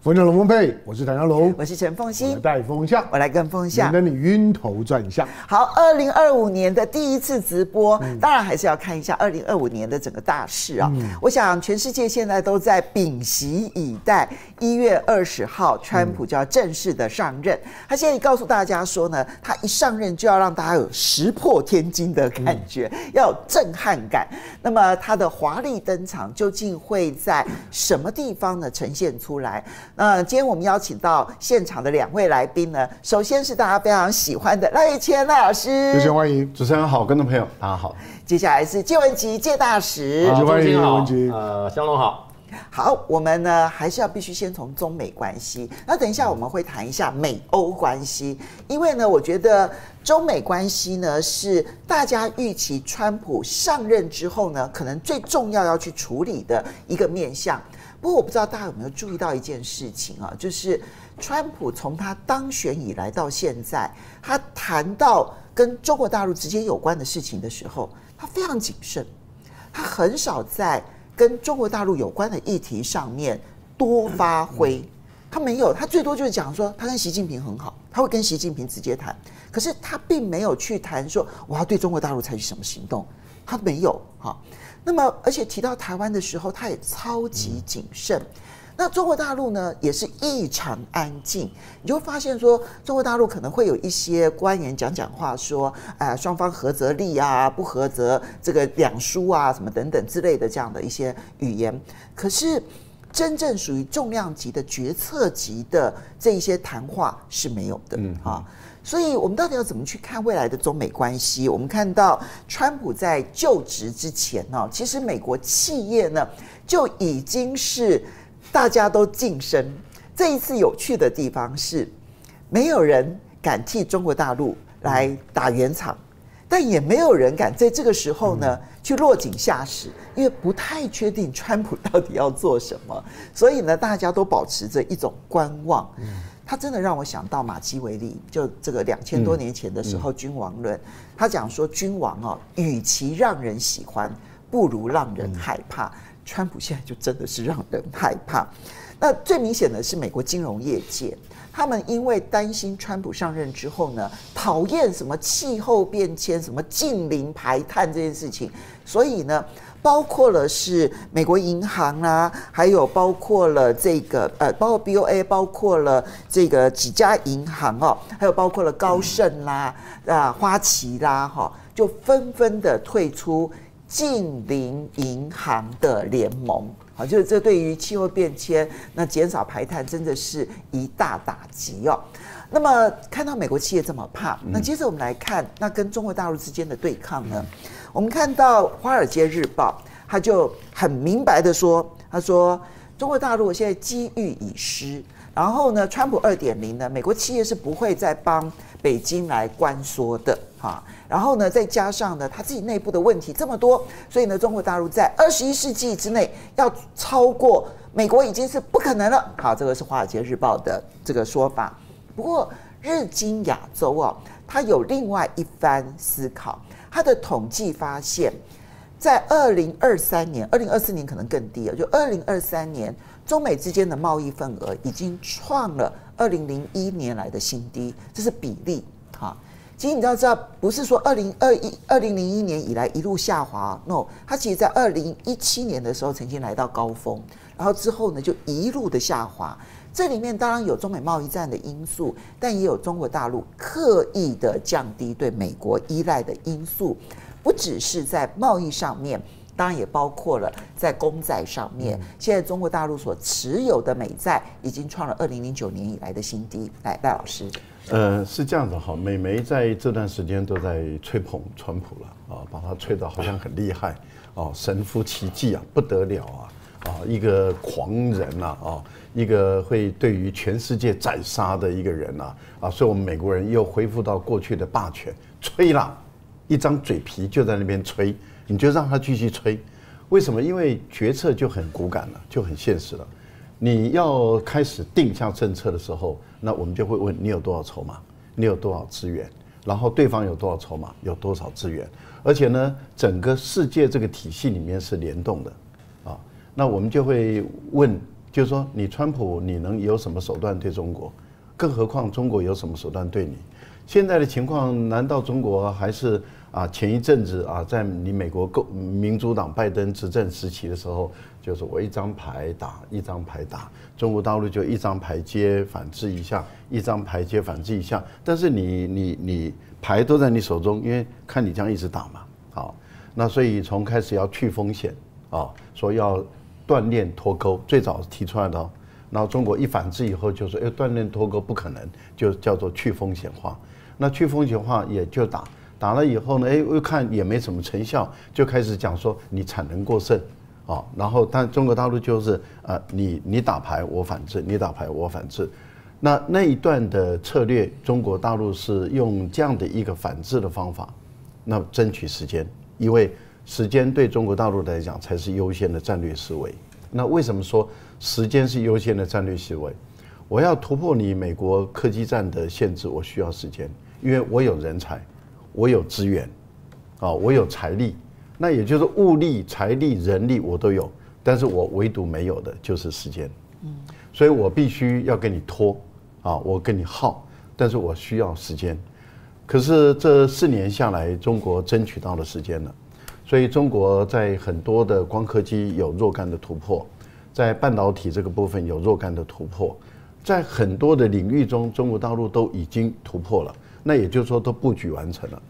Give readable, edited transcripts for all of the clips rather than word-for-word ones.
风向龙凤配，我是谭家龙，我是陈凤馨，带风向，我来跟风向，免得你晕头转向。好，2025年的第一次直播，当然还是要看一下2025年的整个大事啊。我想全世界现在都在屏息以待，1月20号，川普就要正式的上任。他现在告诉大家说呢，他一上任就要让大家有石破天惊的感觉，要有震撼感。那么他的华丽登场究竟会在什么地方呢呈现出来？今天我们邀请到现场的2位来宾呢，首先是大家非常喜欢的赖宇谦赖老师，热情欢迎主持人好，观众朋友大家好。接下来是介文吉介大使，热情欢迎文吉，香龙好。好，我们呢还是要必须先从中美关系，那等一下我们会谈一下美欧关系，因为呢，我觉得中美关系呢是大家预期川普上任之后呢，可能最重要去处理的一个面向。不过我不知道大家有没有注意到一件事情啊，就是川普从他当选以来到现在，他谈到跟中国大陆直接有关的事情的时候，他非常谨慎，他很少在跟中国大陆有关的议题上面多发挥，他没有，他最多就是讲说他跟习近平很好，他会跟习近平直接谈，可是他并没有去谈说我要对中国大陆采取什么行动，他没有哈。那么而且提到台湾的时候，他也超级谨慎。那中国大陆呢，也是异常安静。你就会发现说，中国大陆可能会有一些官员讲话说，双方合则立啊，不合则这个两输啊，什么等等之类的这样的一些语言。可是真正属于重量级的决策级的这一些谈话是没有的啊。所以我们到底要怎么去看未来的中美关系？我们看到川普在就职之前呢，其实美国企业呢就已经是大家都晋升。这一次有趣的地方是，没有人敢替中国大陆来打圆场，但也没有人敢在这个时候呢去落井下石，因为不太确定川普到底要做什么，所以呢大家都保持着一种观望。他真的让我想到马基维利，就这个2000多年前的时候君王论，他讲说君王与其让人喜欢，不如让人害怕。川普现在就真的是让人害怕。那最明显的是美国金融业界，他们因为担心川普上任之后呢，讨厌什么气候变迁、什么近零排碳这件事情，所以呢，包括了是美国银行啦，还有包括了这个包括 BOA， 包括了这个几家银行还有包括了高盛啦、花旗啦就纷纷的退出近零银行的联盟。好，就是这对于气候变迁、那减少排碳真的是一大打击哦。那么看到美国企业这么怕，那接着我们来看那跟中国大陆之间的对抗呢？我们看到《华尔街日报》他就很明白的说，他说中国大陆现在机遇已失，然后呢，川普2.0呢，美国企业是不会再帮北京来关缩的哈。然后呢，再加上呢，他自己内部的问题这么多，所以呢，中国大陆在21世纪之内要超过美国已经是不可能了。好，这个是《华尔街日报》的这个说法。不过，日经亚洲它有另外一番思考。它的统计发现，在2023年、2024年可能更低了，就2023年，中美之间的贸易份额已经创了2001年来的新低，这是比例哈。其实你知道，不是说2001年以来一路下滑 ，no， 它其实在2017年的时候曾经来到高峰，然后之后呢就一路的下滑。这里面当然有中美贸易战的因素，但也有中国大陆刻意的降低对美国依赖的因素，不只是在贸易上面，当然也包括了在公债上面。现在中国大陆所持有的美债已经创了2009年以来的新低。来，赖老师。是这样的哈，美媒在这段时间都在吹捧川普了啊，把他吹得好像很厉害哦，神乎其技啊，不得了一个狂人一个会对于全世界宰杀的一个人所以我们美国人又恢复到过去的霸权，吹啦，一张嘴皮就在那边吹，你就让他继续吹，为什么？因为决策就很骨感了，就很现实了。你要开始定下政策的时候，那我们就会问你有多少筹码，你有多少资源，然后对方有多少筹码，有多少资源，而且呢，整个世界这个体系里面是联动的那我们就会问就是说你川普你能有什么手段对中国？更何况中国有什么手段对你？现在的情况，难道中国还是前一阵子在你美国民主党拜登执政时期的时候，就是我一张牌打一张牌打，中国大陆就一张牌接反制一下，一张牌接反制一下，但是你牌都在你手中，因为看你这样一直打嘛，好，那所以从开始要去风险说要锻炼脱钩，最早提出来的然后中国一反制以后就说，锻炼脱钩不可能，就叫做去风险化。那去风险化也就打了以后呢，又看也没什么成效，就开始讲说你产能过剩然后但中国大陆就是你打牌我反制，你打牌我反制。那一段的策略，中国大陆是用这样的一个反制的方法，那争取时间，因为时间对中国大陆来讲才是优先的战略思维。那为什么说时间是优先的战略思维？我要突破你美国科技战的限制，我需要时间，因为我有人才，我有资源，我有财力，那也就是物力、财力、人力我都有，但是我唯独没有的就是时间。所以我必须要跟你拖我跟你耗，但是我需要时间。可是这4年下来，中国争取到了时间了。所以中国在很多的光刻机有若干的突破，在半导体这个部分有若干的突破，在很多的领域中，中国大陆都已经突破了。那也就是说，都布局完成了。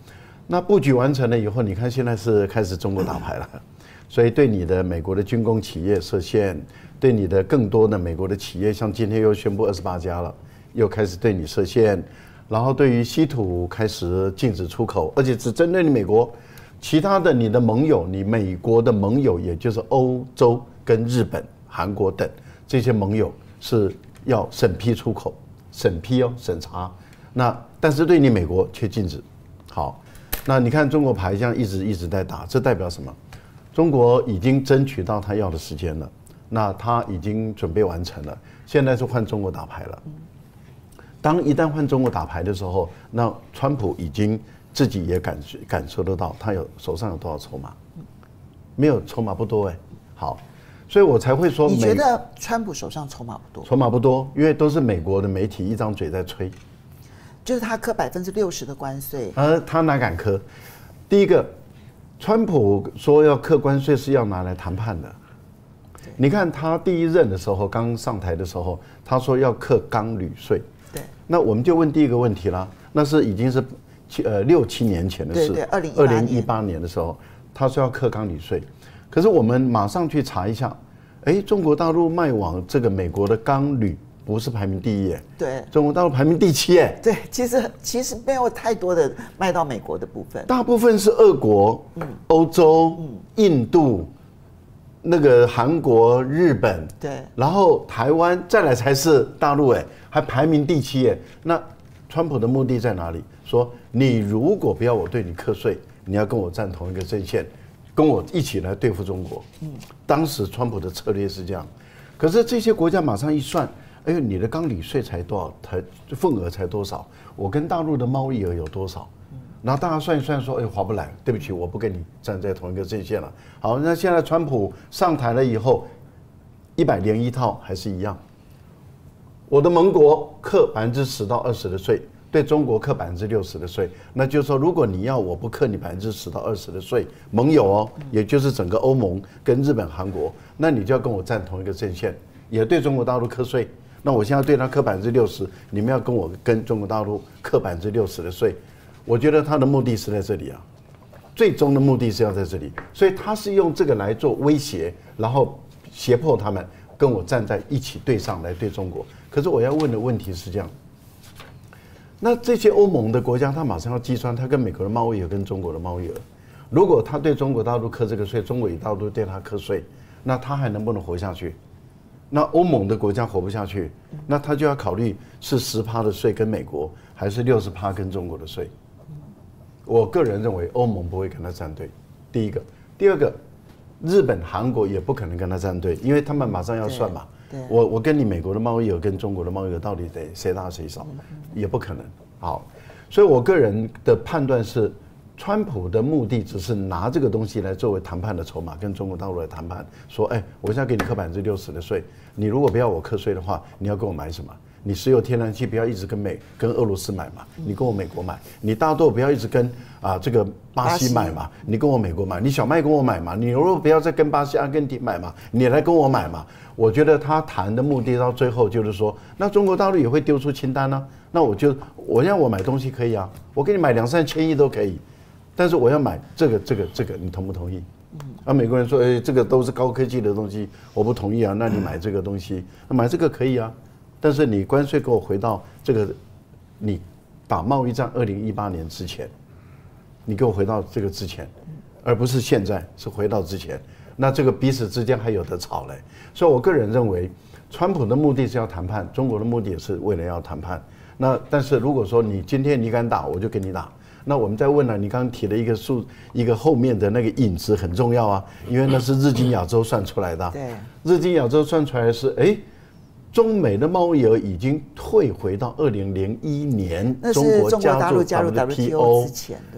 那布局完成了以后，你看现在是开始中国打牌了，所以对你的美国的军工企业设限，对你的更多的美国的企业，像今天又宣布28家了，又开始对你设限，然后对于稀土开始禁止出口，而且只针对你美国。其他的你的盟友，你美国的盟友，也就是欧洲跟日本、韩国等这些盟友是要审批出口，审批审查。但是对你美国却禁止。好，那你看中国牌这样一直在打，这代表什么？中国已经争取到他要的时间了，那他已经准备完成了，现在是换中国打牌了。当一旦换中国打牌的时候，那川普已经自己也感受得到，他手上有多少筹码？没有筹码不多好，所以我才会说，你觉得川普手上筹码不多？筹码不多，因为都是美国的媒体一张嘴在吹，就是他课60%的关税，他哪敢课？第一个，川普说要课关税是要拿来谈判的。你看他第一任的时候，刚上台的时候，他说要课钢铝税。对，那我们就问第一个问题啦，那是已经是6、7年前的事，对，2018年的时候，他说要课钢铝税，可是我们马上去查一下，中国大陆卖往这个美国的钢铝不是排名第1对，中国大陆排名第7对，其实没有太多的卖到美国的部分，大部分是俄国、欧洲、印度、那个韩国、日本，对，然后台湾，再来才是大陆还排名第7那川普的目的在哪里？说你如果不要我对你课税，你要跟我站同一个阵线，跟我一起来对付中国。当时川普的策略是这样，可是这些国家马上一算，你的钢铝税才多少，份额才多少，我跟大陆的贸易额有多少？然后大家算一算说，划不来，对不起，我不跟你站在同一个阵线了。好，那现在川普上台了以后，101套还是一样。我的盟国课10%到20%的税，对中国课60%的税，那就是说，如果你要我不课你10%到20%的税，盟友也就是整个欧盟跟日本、韩国，那你就要跟我站同一个阵线，也对中国大陆课税。那我现在对他课60%，你们要跟中国大陆课60%的税，我觉得他的目的是在这里最终的目的是要在这里，所以他是用这个来做威胁，然后胁迫他们跟我站在一起对上来对中国。可是我要问的问题是这样，那这些欧盟的国家，他马上要计算他跟美国的贸易额跟中国的贸易额，如果他对中国大陆课这个税，中国大陆对他课税，那他还能不能活下去？那欧盟的国家活不下去，那他就要考虑是10%的税跟美国，还是60%跟中国的税。我个人认为欧盟不会跟他站队，第一个，第二个，日本、韩国也不可能跟他站队，因为他们马上要算嘛。我跟你美国的贸易额跟中国的贸易额到底得谁大谁少，也不可能。好，所以我个人的判断是，川普的目的只是拿这个东西来作为谈判的筹码，跟中国大陆来谈判，说，哎，我现在给你课60%的税，你如果不要我课税的话，你要跟我买什么？你石油天然气不要一直跟俄罗斯买嘛，你跟我美国买；你大豆不要一直跟这个巴西买嘛，你跟我美国买；你小麦跟我买嘛，你牛肉不要再跟巴西、阿根廷买嘛，你来跟我买嘛。我觉得他谈的目的到最后就是说，那中国大陆也会丢出清单呢、那我要我买东西可以啊，我给你买2、3千亿都可以，但是我要买这个，你同不同意？美国人说，哎，这个都是高科技的东西，我不同意啊。那你买这个东西，买这个可以啊。但是你关税给我回到这个，你打贸易战2018年之前，你给我回到这个之前，而不是现在，是回到之前。那这个彼此之间还有得吵嘞。所以我个人认为，川普的目的是要谈判，中国的目的也是为了要谈判。那但是如果说你今天你敢打，我就跟你打。那我们再问了，你刚刚提了一个后面的那个影子很重要啊，因为那是日经亚洲算出来的。对，日经亚洲算出来的是，哎。中美的贸易额已经退回到2001年中国加入 WTO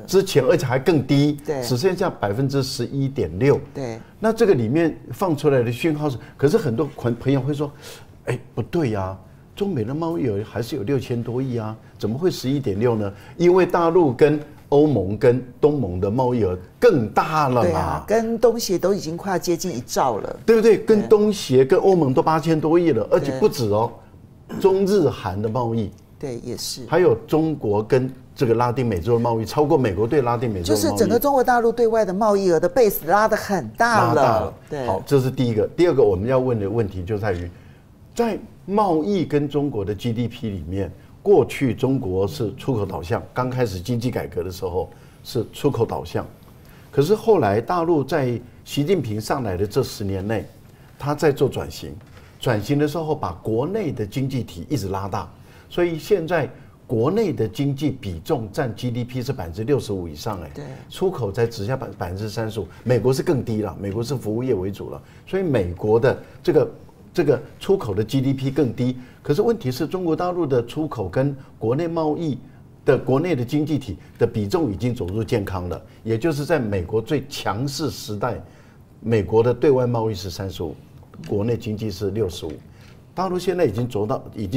之前，而且还更低，只剩下11.6%。对，那这个里面放出来的讯号是，可是很多朋友会说，哎，不对呀，中美的贸易额还是有6000多亿啊，怎么会11.6呢？因为大陆跟欧盟跟东盟的贸易额更大了嘛，对啊，跟东协都已经快要接近1兆了，对不对？跟东协跟欧盟都8000多亿了，而且不止哦，中日韩的贸易，对，也是，还有中国跟这个拉丁美洲的贸易，超过美国对拉丁美洲的贸易，就是整个中国大陆对外的贸易额的 base 拉得很大了。对，好，这是第一个。第二个我们要问的问题就在于，在贸易跟中国的 GDP 里面。过去中国是出口导向，刚开始经济改革的时候是出口导向，可是后来大陆在习近平上来的这10年内，他在做转型，转型的时候把国内的经济体一直拉大，所以现在国内的经济比重占 GDP 是65%以上，对，出口才只下35%，美国是更低了，美国是服务业为主了，所以美国的这个出口的 GDP 更低，可是问题是中国大陆的出口跟国内贸易的国内的经济体的比重已经走入健康了，也就是在美国最强势时代，美国的对外贸易是35%，国内经济是65%，大陆现在已经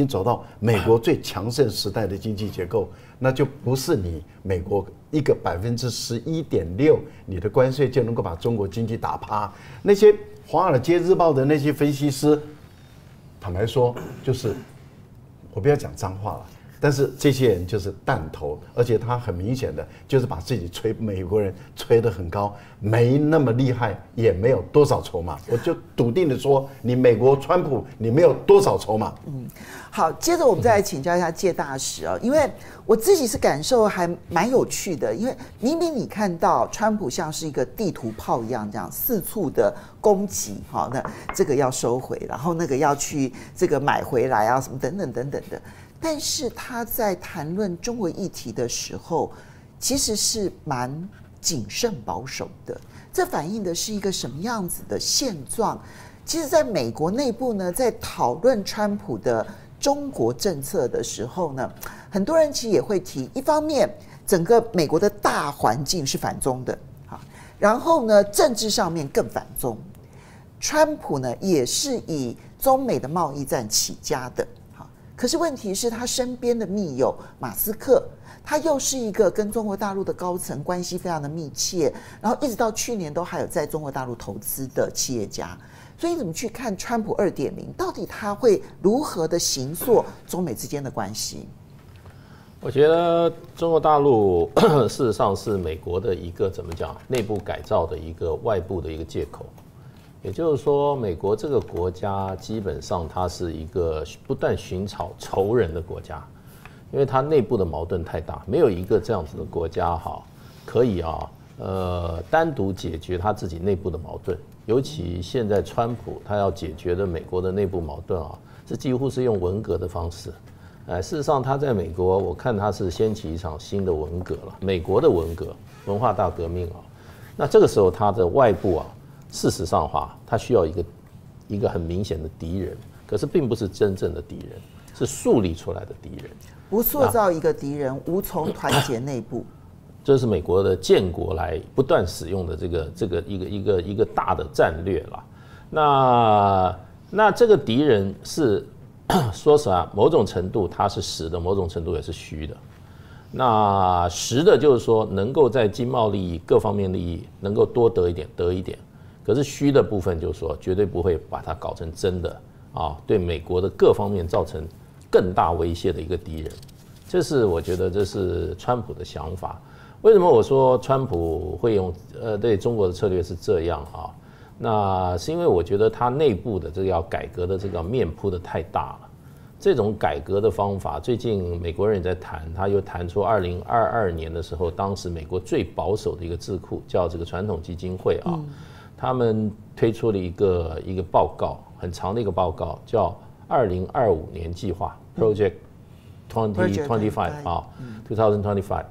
走到美国最强盛时代的经济结构，那就不是你美国一个11.6%，你的关税就能够把中国经济打趴。那些华尔街日报的那些分析师，坦白说，就是我不要讲脏话了，但是这些人就是弹头，而且他很明显的就是把自己美国人吹得很高，没那么厉害，也没有多少筹码。我就笃定的说，你美国川普，你没有多少筹码。好，接着我们再来请教一下介大使啊，因为我自己是感受还蛮有趣的，因为明明你看到川普像是一个地图炮一样，这样四处的攻击，好，那这个要收回，然后那个要去这个买回来啊，什么等等等等的。但是他在谈论中国议题的时候，其实是蛮谨慎保守的。这反映的是一个什么样子的现状？其实，在美国内部呢，在讨论川普的中国政策的时候呢，很多人其实也会提，一方面整个美国的大环境是反中的，然后呢，政治上面更反中。川普呢，也是以中美的贸易战起家的。可是问题是他身边的密友马斯克，他又是一个跟中国大陆的高层关系非常的密切，然后一直到去年都还有在中国大陆投资的企业家。所以你怎么去看川普2.0，到底他会如何的形塑中美之间的关系？我觉得中国大陆事实上是美国的一个怎么讲内部改造的一个外部的一个借口。也就是说，美国这个国家基本上它是一个不断寻找仇人的国家，因为它内部的矛盾太大，没有一个这样子的国家可以单独解决他自己内部的矛盾。尤其现在川普他要解决的美国的内部矛盾是几乎是用文革的方式。事实上他在美国，我看他是掀起一场新的文革了，美国的文革，文化大革命那这个时候他的外部事实上他需要一个很明显的敌人，可是并不是真正的敌人，是树立出来的敌人。不塑造一个敌人，无从团结内部。这是美国的建国来不断使用的这个一个大的战略啦。那这个敌人是说实话，某种程度它是实的，某种程度也是虚的。那实的就是说，能够在经贸利益各方面利益能够多得一点。可是虚的部分就是说，绝对不会把它搞成真的对美国的各方面造成更大威胁的一个敌人。这是我觉得这是川普的想法。为什么我说川普会用对中国的策略是这样那是因为我觉得他内部的这个要改革的这个面铺的太大了。这种改革的方法，最近美国人也在谈，他又谈出2022年的时候，当时美国最保守的一个智库叫这个传统基金会他们推出了一个报告，很长的一个报告，叫2025年计划 Project 2025 2025。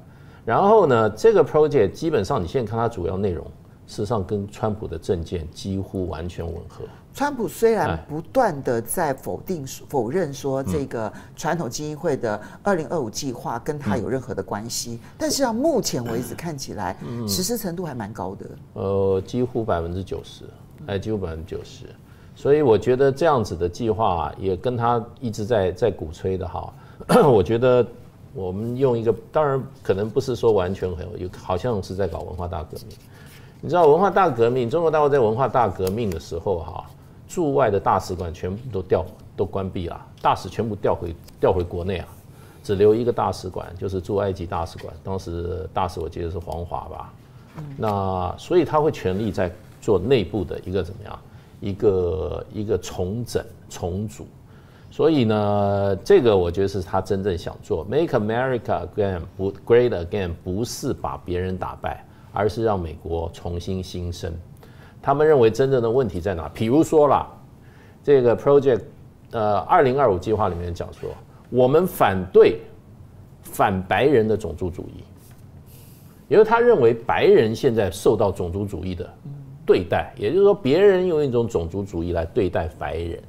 然后呢，这个 project 基本上你现在看它主要内容，事实上跟川普的政见几乎完全吻合。川普虽然不断的在否认说这个传统基金会的2025计划跟他有任何的关系，但是目前为止看起来实施程度还蛮高的。几乎90%，几乎90%。所以我觉得这样子的计划也跟他一直在鼓吹的我觉得我们用一个，当然可能不是说完全好像是在搞文化大革命。你知道文化大革命，中国大陆在文化大革命的时候驻外的大使馆全部都关闭了，大使全部调回国内只留一个大使馆，就是驻埃及大使馆，当时大使我记得是黄华吧。那所以他会全力在做内部的一个怎么样，一个重整重组。所以呢，这个我觉得是他真正想做 ，Make America Great Again， 不是把别人打败，而是让美国重新兴盛。他们认为真正的问题在哪？比如说啦，这个 Project 2025计划里面讲说，我们反白人的种族主义，因为他认为白人现在受到种族主义的对待，也就是说别人用一种种族主义来对待白人，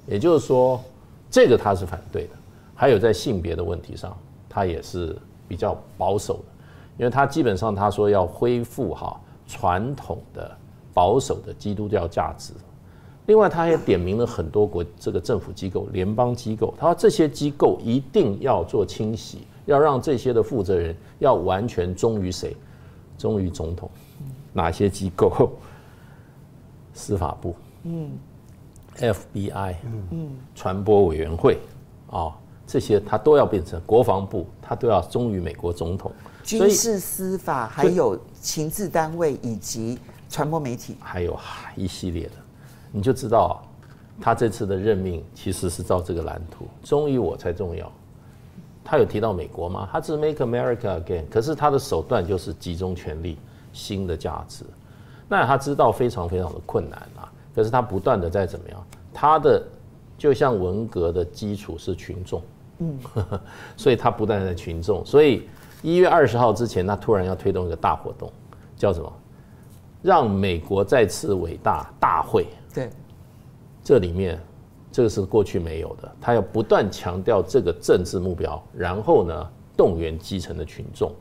也就是说这个他是反对的。还有在性别的问题上，他也是比较保守的，因为他基本上他说要恢复传统的保守的基督教价值。另外，他也点名了很多这个政府机构、联邦机构，他说这些机构一定要做清洗，要让这些的负责人要完全忠于谁？忠于总统。哪些机构？司法部、FBI、传播委员会这些他都要变成国防部，他都要忠于美国总统。军事、司法，还有情治单位以及传播媒体，还有一系列的，你就知道他这次的任命其实是照这个蓝图，忠于我才重要。他有提到美国吗？他只是 Make America Again， 可是他的手段就是集中权力，新的价值。那他知道非常非常的困难可是他不断的在怎么样？他的就像文革的基础是群众，所以他不断在群众，所以1月20号之前，他突然要推动一个大活动，叫什么？让美国再次伟大大会。对，这里面这个是过去没有的，他要不断强调这个政治目标，然后呢动员基层的群众。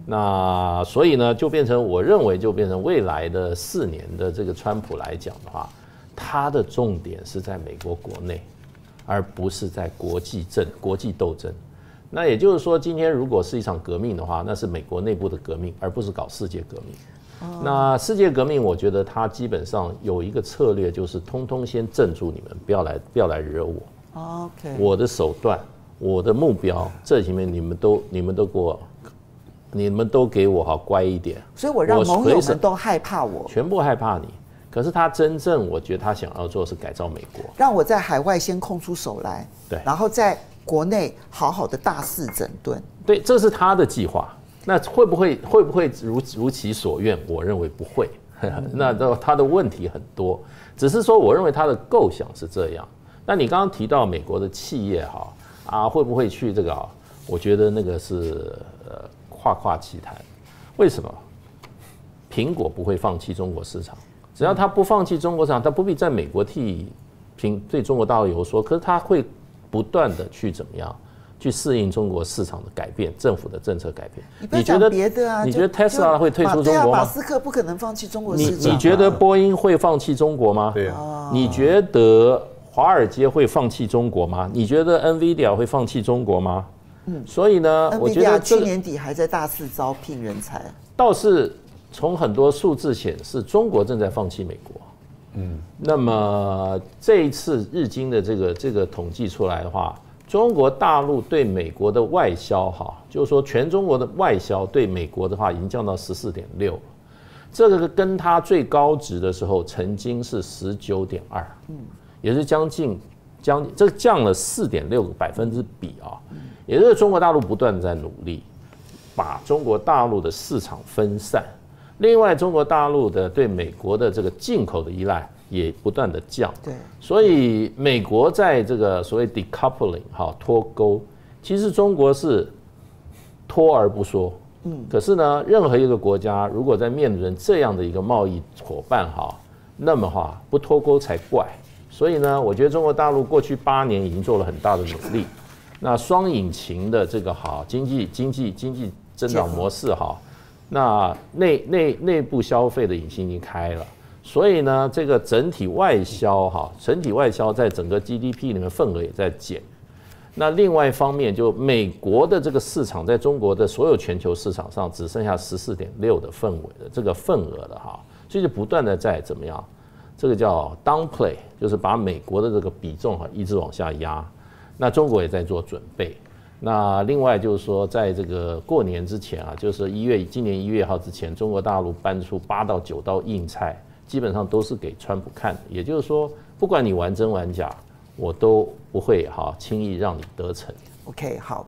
那所以呢，就变成我认为就变成未来的4年的这个川普来讲的话，他的重点是在美国国内，而不是在国际斗争。那也就是说，今天如果是一场革命的话，那是美国内部的革命，而不是搞世界革命。那世界革命，我觉得它基本上有一个策略，就是通通先镇住你们，不要来惹我。OK， 我的手段，我的目标，这里面你们都给我乖一点。所以我让盟友们都害怕我，全部害怕你。可是他真正，我觉得他想要做的是改造美国，让我在海外先空出手来，对，然后在国内好好的大肆整顿。对，这是他的计划。那会不会如其所愿？我认为不会。那他的问题很多，只是说我认为他的构想是这样。那你刚刚提到美国的企业会不会去这个我觉得那个是夸其谈。为什么？苹果不会放弃中国市场，只要他不放弃中国市场，他不必在美国对中国大陆有所，可是他会不断的去怎么样去适应中国市场的改变，政府的政策改变。你觉得别的啊？你觉得 Tesla 会退出中国吗？马斯克不可能放弃中国市场。你觉得波音会放弃中国吗？对啊。你觉得华尔街会放弃中国吗？你觉得 NVIDIA 会放弃中国吗？所以呢，我觉得去年底还在大肆招聘人才。倒是从很多数字显示，中国正在放弃美国。那么这一次日经的这个统计出来的话，中国大陆对美国的外销就是说全中国的外销对美国的话已经降到14.6了，这个跟它最高值的时候曾经是19.2，也是将近这降了4.6个百分比啊，也就是中国大陆不断的在努力把中国大陆的市场分散。另外，中国大陆的对美国的这个进口的依赖也不断的降，对，所以美国在这个所谓 decoupling 脱钩，其实中国是拖而不说，可是呢，任何一个国家如果在面临这样的一个贸易伙伴那么不脱钩才怪。所以呢，我觉得中国大陆过去8年已经做了很大的努力，那双引擎的这个经济增长模式那内部消费的引擎已经开了，所以呢，这个整体外销在整个 GDP 里面份额也在减。那另外一方面，就美国的这个市场在中国的所有全球市场上只剩下14.6的份额了所以就不断的在怎么样，这个叫 downplay， 就是把美国的这个比重一直往下压。那中国也在做准备。那另外就是说，在这个过年之前就是今年1月1号之前，中国大陆搬出8到9道硬菜，基本上都是给川普看的。也就是说，不管你玩真玩假，我都不会轻易让你得逞。OK， 好。